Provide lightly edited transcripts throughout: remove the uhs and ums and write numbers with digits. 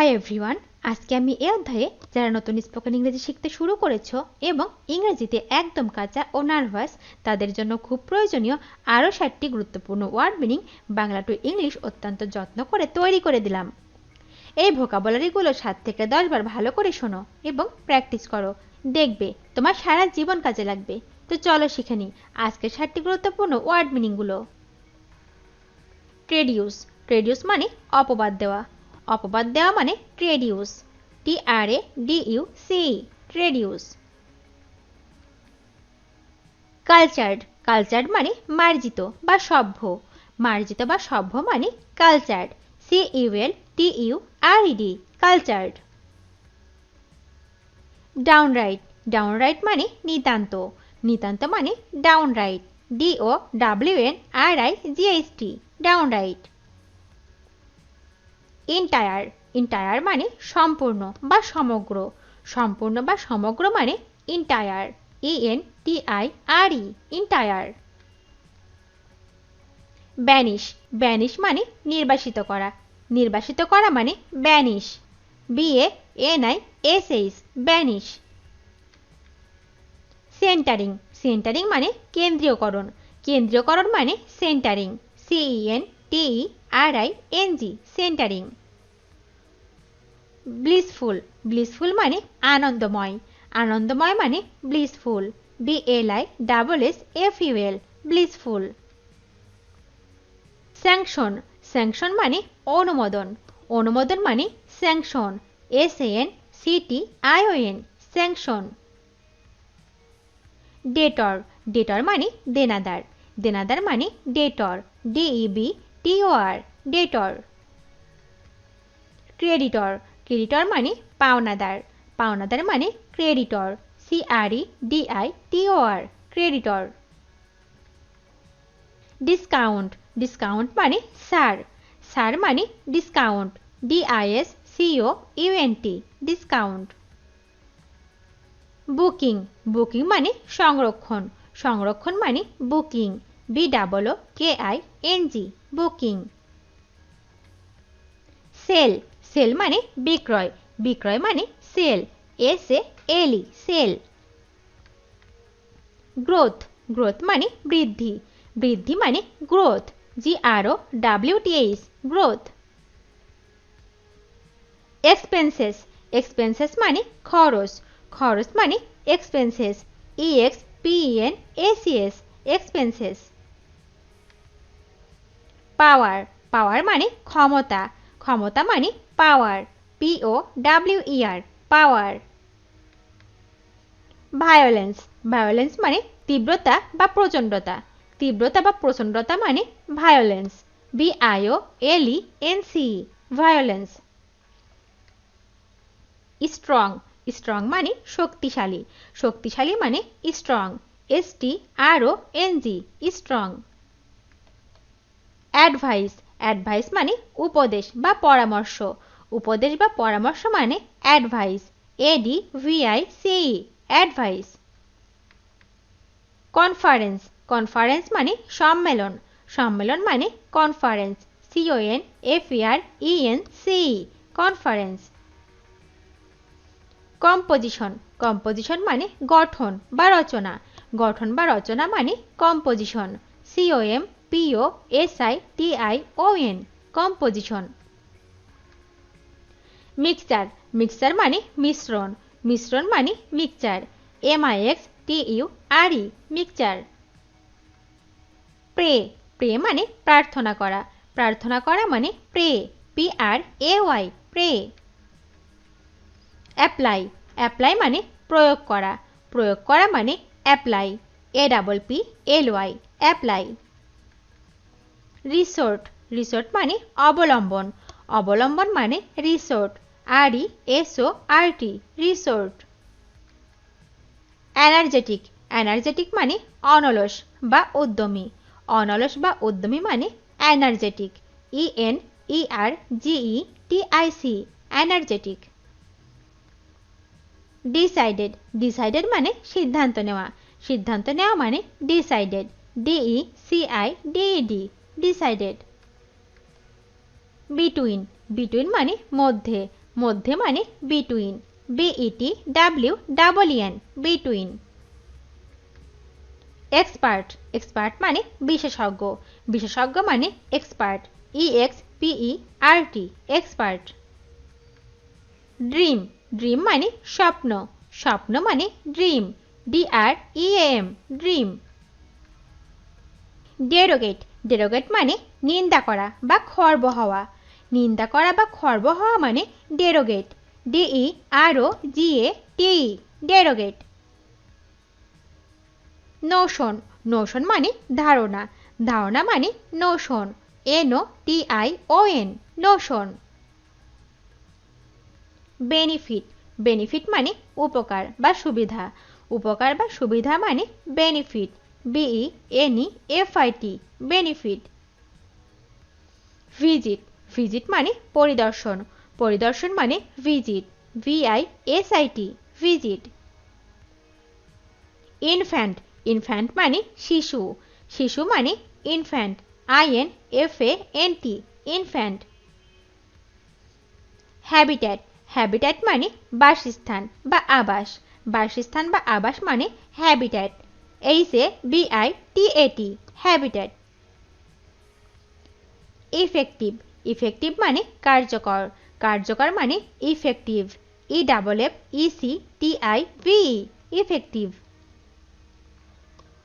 Hi everyone, আজকে আমি এই অধ্যায়ে যারা নতুন স্পোকেন ইংরেজি শিখতে শুরু করেছো এবং ইংরেজিতে একদম কাঁচা ও নার্ভাস তাদের জন্য খুব প্রয়োজনীয় আরও 7টি গুরুত্বপূর্ণ word meaning Bangla to English অত্যন্ত যত্ন করে তৈরি করে দিলাম। এই ভোকাবুলারিগুলো 7 থেকে 10 বার ভালো করে শোনো এবং প্র্যাকটিস করো, দেখবে তোমার সারা জীবন কাজে লাগবে। তো চলো শিখে নিই আজকের 7টি গুরুত্বপূর্ণ ওয়ার্ড মিনিংগুলো। ট্রেডিউস। ট্রেডিউস মানে অপবাদ দেওয়া। অপবাদ দেওয়া মানে ট্রেডিউস। TRADUCE ট্রেডিউস। কালচার্ড। কালচার্ড মানে মার্জিত বা সভ্য। মার্জিত বা সভ্য মানে কালচার্ড। CULTURED cultured. ডাউনরাইট। ডাউনরাইট মানে নিতান্ত। নিতান্ত মানে ডাউনরাইট। DOWNRIGHT ডাউনরাইট। এন্টায়ার। এন্টায়ার মানে সম্পূর্ণ বা সমগ্র। সম্পূর্ণ বা সমগ্র মানে entire. ENTIRE entire. Banish. Banish মানে নির্বাসিত করা। নির্বাসিত করা মানে banish. BANISH banish. Centering. Centering মানে কেন্দ্রীয়করণ। কেন্দ্রীয়করণ মানে centering. CENTERING centering. Blissful. Blissful মানে আনন্দময়। আনন্দময় মানে blissful. BLISSFUL blissful. Sanction. Sanction মানে অনুমোদন। অনুমোদন মানে স্যাংশন। SANCTION sanction. ডেটর। ডেটর মানে দেনাদার। দেনাদার মানে ডেটর। DEBTOR ডেটর। ক্রেডিটর। ক্রেডিটর মানে পাওনাদার। পাওনাদার মানে creditor. CREDITOR creditor. Discount. Discount মানে ছাড়। ছাড় মানে discount. DISCOUNT discount. Booking. Booking মানে সংরক্ষণ। সংরক্ষণ মানে booking. BOOKING booking. Sell. Sell মানে বিক্রয়। বিক্রয় মানে sell. SALE sell. Growth. Growth মানে বৃদ্ধি। বৃদ্ধি মানে growth. GROWTH growth. Expenses. Expenses মানে খরচ। খরচ মানে এক্সপেন্সেস। EXPENSES expenses. পাওয়ার। পাওয়ার মানে ক্ষমতা। ক্ষমতা মানে পাওয়ার। POWER পাওয়ার। ভায়োলেন্স। ভায়োলেন্স মানে তীব্রতা বা প্রচণ্ডতা। তীব্রতা বা প্রচণ্ডতা মানে violence. VIOLENCE violence. Strong. Strong মানে শক্তিশালী। শক্তিশালী মানে strong. STRONG strong. Advice. Advice মানে উপদেশ বা পরামর্শ। উপদেশ বা পরামর্শ মানে advice. ADVICE advice. Conference. Conference মানে সম্মেলন। সম্মেলন মানে conference. CONFERENCE conference. Composition. Composition মানে গঠন বা রচনা। গঠন বা রচনা মানে composition. COMPOSITION composition. Mixture. Mixture মানে মিশ্রণ। মিশ্রণ মানে mixture. MIXTURE mixture. Pray. Pray মানে প্রার্থনা করা। প্রার্থনা করা মানে pray. PRAY pray. Apply. Apply মানে প্রয়োগ করা। প্রয়োগ করা মানে apply. APPLY apply. Resort. Resort মানে অবলম্বন। অবলম্বন মানে resort. RESORT resort. Energetic. Energetic মানে অনলস বা উদ্যমী। অনলস বা উদ্যমী মানে energetic. ENERGETIC energetic. Decided. Decided মানে সিদ্ধান্ত নেওয়া। সিদ্ধান্ত নেওয়া মানে decided. DECIDED decided. Between. Between মানে মধ্যে। মধ্যে মানে between, BETWEEN, between. Expert, expert মানে বিশেষজ্ঞ, বিশেষজ্ঞ মানে expert, EXPERT, expert. Dream, dream মানে স্বপ্ন, স্বপ্ন মানে ড্রিম, DREAM, ড্রিম. ডেরোগেট, ডেরোগেট মানে নিন্দা করা বা খর্ব হওয়া, নিন্দা করা বা খর্ব হওয়া মানে ডেরোগেট, DEROGATE, ডেরোগেট. নোশন, নোশন মানে ধারণা, ধারণা মানে Notion, NOTION, Notion. Benefit, benefit মানে উপকার বা সুবিধা, উপকার বা সুবিধা মানে benefit, BENEFIT, benefit. Visit, visit মানে পরিদর্শন, পরিদর্শন মানে visit, VISIT, visit. Infant, infant মানে শিশু, শিশু মানে infant, INFANT, infant. Habitat, habitat মানে বাসস্থান বা আবাস, বাসস্থান বা আবাস মানে habitat, HABITAT, habitat. Effective, effective মানে কার্যকর, কার্যকর মানে effective, EFFECTIVE, effective.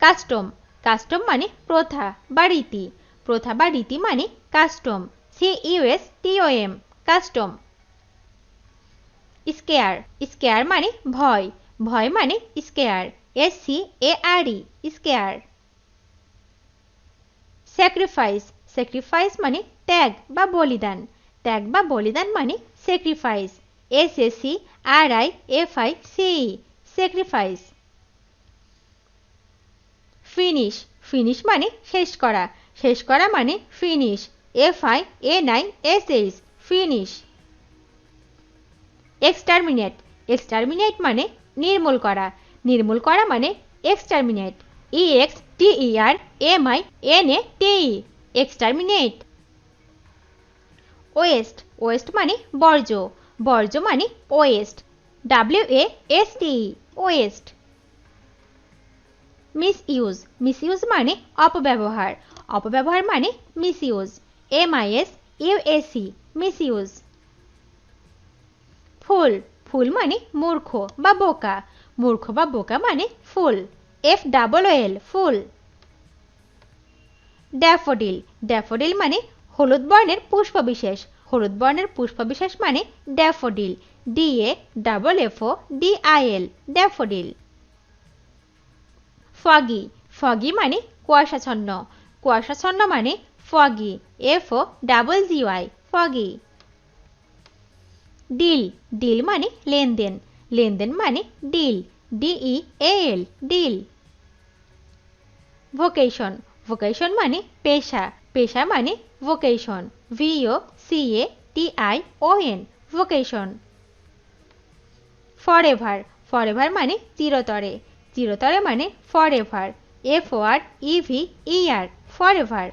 Custom, custom মানে প্রথা বা রীতি, প্রথা বা রীতি মানে custom, CUSTOM, custom. Scare, scare মানে ভয়, ভয় মানে scare, SCARE, scare. Sacrifice, sacrifice মানে ত্যাগ বা বলিদান, ত্যাগ বা বলিদান মানে sacrifice, SACRIFICE, sacrifice. Finish, finish মানে শেষ করা, শেষ করা মানে finish, FINISH, finish. Exterminate, exterminate মানে নির্মূল করা, নির্মূল করা মানে exterminate, EXTERMINATE, exterminate. Waste, waste মানে বর্জ্য, বর্জ্য মানে waste, WASTE, waste. Misuse, misuse মানে অপব্যবহার, অপব্যবহার মানে misuse, MISUAC, misuse. Fool, fool মানে মূর্খ বা বোকা, মূর্খ বা বোকা মানে fool, FOOL, fool. Daffodil, daffodil মানে হলুদ বর্ণের পুষ্পবিশেষ, হলুদ বর্ণের পুষ্পবিশেষ মানে daffodil, DAFFODIL, daffodil. Foggy, foggy মানে কুয়াশাচ্ছন্ন, কুয়াশাচ্ছন্ন মানে foggy, FOGGY, foggy. Deal, deal মানে লেনদেন, লেনদেন মানে deal, DEAL, deal. Vocation, vocation মানে পেশা, পেশা মানে vocation, VOCATION, vocation. Forever, forever মানে চিরতরে, চিরতরে মানে forever, FOREVER, forever.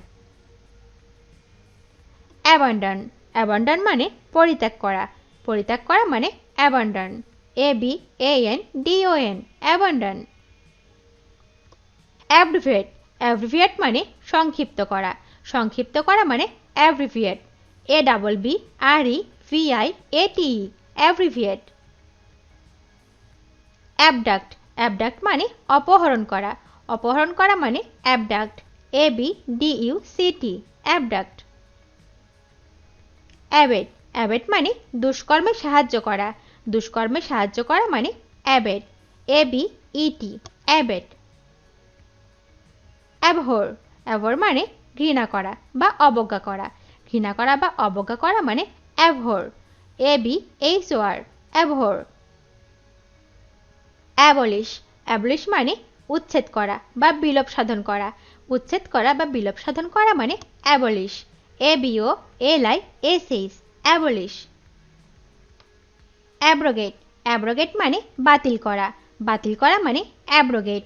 Abandon, abandon মানে পরিত্যাগ করা, পরিত্যাগ করা মানে অ্যাবান্ডন, ABANDON, অ্যাবান্ডন. অ্যাব্রিভিয়েট, অ্যাব্রিভিয়েট মানে সংক্ষিপ্ত করা, সংক্ষিপ্ত করা মানে অ্যাব্রিভিয়েট, ABBREVIATE, অ্যাব্রিভিয়েট. অ্যাবডাক্ট, অ্যাবডাক্ট মানে অপহরণ করা, অপহরণ করা মানে অ্যাবডাক্ট, ABDUCT, অ্যাবডাক্ট. অ্যাবেট, অ্যাবেট মানে দুষ্কর্মে সাহায্য করা, দুষ্কর্মে সাহায্য করা মানে অ্যাবেট, ABET, অ্যাবেট. অ্যাবহর, অ্যাবহর মানে ঘৃণা করা বা অবজ্ঞা করা, ঘৃণা করা বা অবজ্ঞা করা মানে অ্যাবহর, ABHOR, অ্যাবহর. অ্যাবলিশ, অ্যাবলিশ মানে উচ্ছেদ করা বা বিলোপ সাধন করা, উচ্ছেদ করা বা বিলোপ সাধন করা মানে abolish, ABOLISH, abolish. Abrogate, abrogate মানে বাতিল করা, বাতিল করা মানে অ্যাব্রোগেট,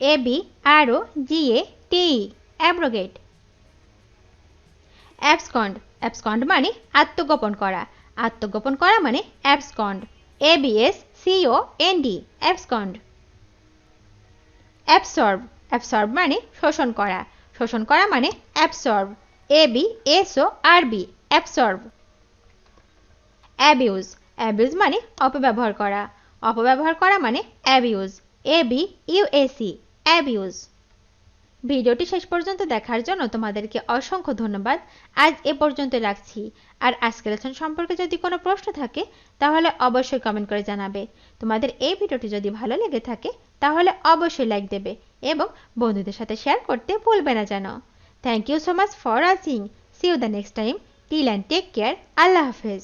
ABROGATE, অ্যাব্রোগেট. অ্যাবসকন্ড, অ্যাবসকন্ড মানে আত্মগোপন করা, আত্মগোপন করা মানে অ্যাবসকন্ড, ABSCOND, অ্যাবসকন্ড। অ্যাবসর্ব, অ্যাবসর্ব মানে শোষণ করা, শোষণ করা মানে absorb, ABSORB, absorb. Abuse, abuse মানে অপব্যবহার করা, অপব্যবহার করা মানে অ্যাবিউজ, ABUAC, অ্যাবিউজ। ভিডিওটি শেষ পর্যন্ত দেখার জন্য তোমাদেরকে অসংখ্য ধন্যবাদ। আজ এ পর্যন্ত রাখছি। আর আজকের লেসন সম্পর্কে যদি কোনো প্রশ্ন থাকে তাহলে অবশ্যই কমেন্ট করে জানাবে। তোমাদের এই ভিডিওটি যদি ভালো লেগে থাকে তাহলে অবশ্যই লাইক দেবে এবং বন্ধুদের সাথে শেয়ার করতে ভুলবে না যেন। Thank you so much for watching. See you the next time. Till and take care. আল্লাহ হাফেজ।